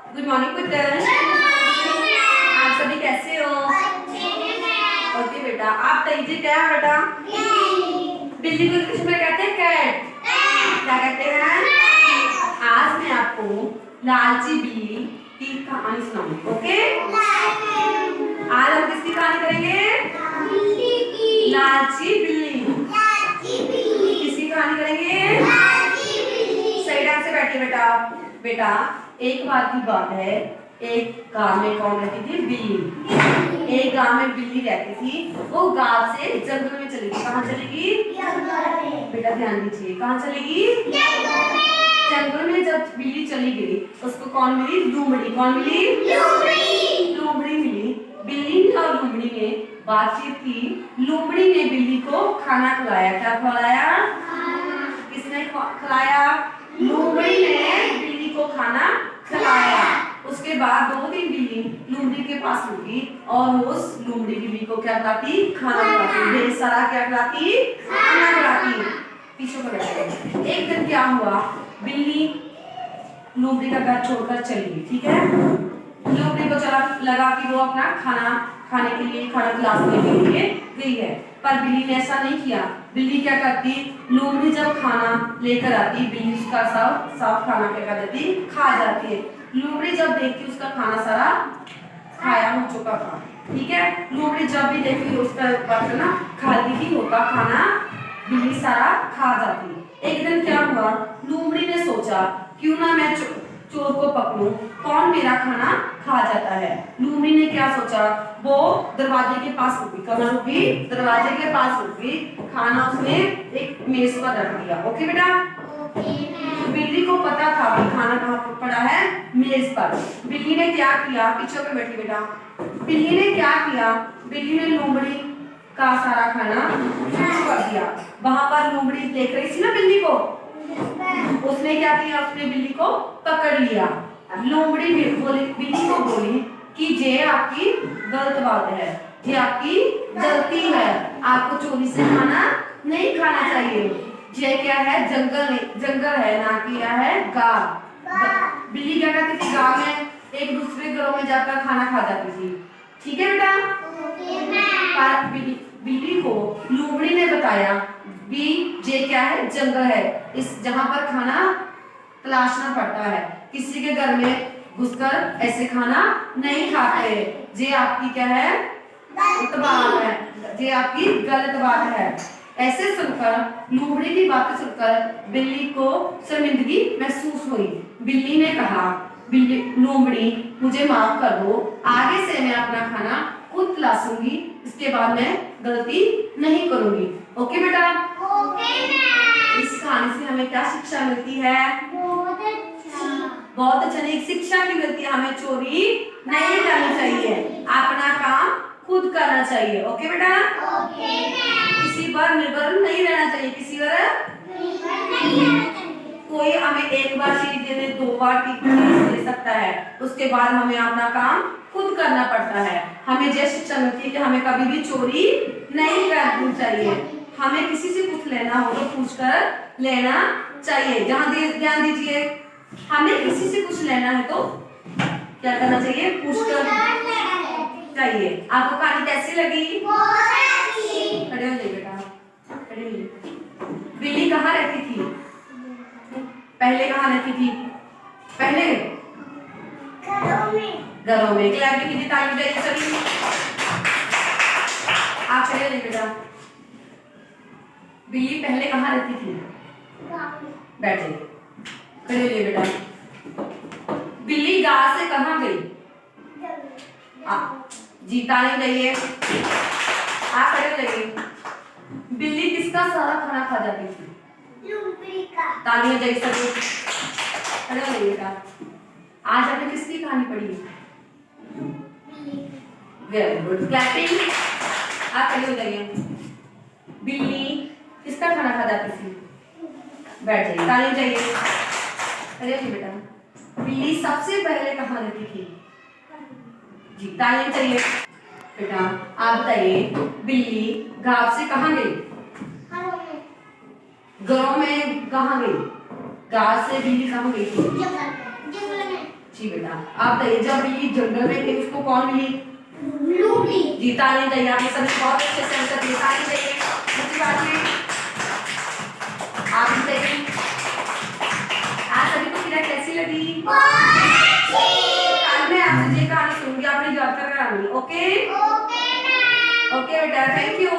Good morning पुत्र। आप सभी कैसे हो? ओके बेटा, आप तैयारी क्या है बेटा? बिल्ली को इंग्लिश में कहते हैं कैट। क्या कहते हैं? आज मैं आपको लालची बिल्ली की कहानी सुनाऊंगी। ओके, आज हम किसकी कहानी करेंगे? लालची बिल्ली। किसकी कहानी करेंगे? सही ढंग से बैठिए बेटा। बेटा, एक बार की बात है, एक गांव में कौन रहती थी? बिल्ली। एक गांव में बिल्ली रहती थी। वो गांव से जंगल में चलेगी। कहाँ चलेगी? बेटा ध्यान दीजिए, कहाँ चलेगी? जंगल में जब बिल्ली चली गई, उसको कौन मिली? लोमड़ी। कौन मिली? लोमड़ी मिली। बिल्ली और लोमड़ी में बातचीत की। लोमड़ी ने बिल्ली को खाना खिलाया। क्या खिलाया? किसने खिलाया? लोमड़ी ने बिल्ली को खाना खिलाया। उसके बाद 2 दिन बिल्ली लोमड़ी के पास रुकी और उस लोमड़ी बिल्ली को क्या खिलाती? खाना खिलाती। ढेर सारा क्या खिलाती? खाना खिलाती। पीछे को बैठे। एक दिन क्या हुआ? बिल्ली लोमड़ी का घर छोड़कर चली गई। ठीक है, लोमड़ी को चला लगा कि वो अपना खाना खाने के लिए, खाना खिलाने के लिए गई है, पर बिल्ली ने ऐसा नहीं किया। बिल्ली क्या करती? लोमड़ी जब खाना लेकर आती, बिल्ली उसका साफ खाना क्या कर देती? खा जाती है। लोमड़ी जब देखती उसका खाना सारा खाया हो चुका था। ठीक है, लोमड़ी जब भी देखती उसका बर्तन ना खाली ही होता, खाना बिल्ली सारा खा जाती। एक दिन क्या हुआ? लोमड़ी ने सोचा क्यों ना मैं चोर को पकड़ूं, कौन मेरा खाना खा जाता है। लोमड़ी ने क्या सोचा? वो दरवाजे के पास रुकी। कहाँ रुकी? दरवाजे के पास रुकी। खाना उसने एक मेज पर रख दिया। ओके बेटा? बिल्ली को पता था कि खाना कहाँ पर पड़ा है? मेज पर। बिल्ली ने क्या किया? पीछे पे बैठी बेटा। बिल्ली ने क्या किया? बिल्ली ने लोमड़ी का सारा खाना शुरू कर दिया। वहां पर लोमड़ी देख रही थी ना बिल्ली को, उसने क्या किया? उसने बिल्ली को पकड़ लिया। लोमड़ी बिल्ली को बोली कि ये आपकी गलत बात है, ये आपकी गलती है, आपको चोरी से खाना नहीं खाना चाहिए। ये क्या है? जंगल है ना कि क्या है? गांव। बिल्ली क्या करती थी? गांव में एक दूसरे घरों में जाकर खाना खा जाती थी। ठीक है बेटा? पर बिल्ली को लोमड़ी ने बताया भी ये क्या है? जंगल है, इस जहां पर खाना तलाशना पड़ता है, किसी के घर में घुसकर ऐसे खाना नहीं खाते। ये आपकी क्या है? गलत बात है, ये आपकी गलत बात है। ऐसे सुनकर, लोमड़ी की बातें सुनकर बिल्ली को शर्मिंदगी महसूस हुई। बिल्ली ने कहा, बिल्ली लोमड़ी मुझे माफ कर दो, आगे से मैं अपना खाना खुद तलाशूंगी, इसके बाद मैं गलती नहीं करूंगी। ओके बेटा? इस कहानी से हमें क्या शिक्षा मिलती है? बहुत अच्छा। नहीं, शिक्षा की मिलती है हमें चोरी नहीं करनी चाहिए, अपना काम खुद करना चाहिए। ओके बेटा? किसी पर निर्भर नहीं रहना चाहिए, किसी पर कोई हमें एक बार चीज दे दे, 2 बार चीज दे सकता है, उसके बाद हमें अपना काम खुद करना पड़ता है। हमें ये शिक्षा मिलती है कि हमें कभी भी चोरी नहीं करनी चाहिए। हमें किसी से कुछ लेना हो तो पूछकर लेना चाहिए। ध्यान दीजिए, हमें किसी से कुछ लेना है तो क्या करना चाहिए? पूछकर चाहिए। आपको कहानी कैसी लगी? खड़े हो जाइए बेटा, खड़े होइए। बिल्ली कहाँ रहती थी? पहले कहाँ रहती थी? पहले घरों में। क्लैप कीजिए, ताली बजाइए सभी। आप खड़े हो जाइए बेटा। बिल्ली पहले कहाँ रहती थी? बैठ जाइए, खड़े हो जाइए बेटा। बिल्ली गांव से कहाँ गई? जी, ताली बजाइए। आप खड़े हो जाइए। बिल्ली किसका सारा खाना खा जाती थी? ताली बजाइए सभी, खड़े हो जाइए बेटा। आज आपने किसकी कहानी पढ़ी? Very good, clapping. आप खड़े हो जाइए। बिल्ली किसका खाना खा जाती थी? बैठ जाइए, ताली बजाइए, खड़े हो जाइए बेटा। बिल्ली सबसे पहले कहाँ रहती थी? जी, ताली बजाइए बेटा। आप बताइए, बिल्ली गांव से कहाँ गई? घरों में कहाँ गई? गांव से बिल्ली कहाँ गई थी? जी बेटा। आप बताइए जब बिल्ली जंगल में थी उसको कौन मिली? ब्लूबी। जी ताली चाहिए, आपने सभी बहुत अच्छे से आंसर दिए, ताली चाहिए। दूसरी बात में आप बताइए आज सभी को किरण कैसी लगी? कल मैं आपसे ये कहानी सुनूंगी, आपने याद कर आनी। Okay okay ma'am. ओके बेटा, थैंक यू।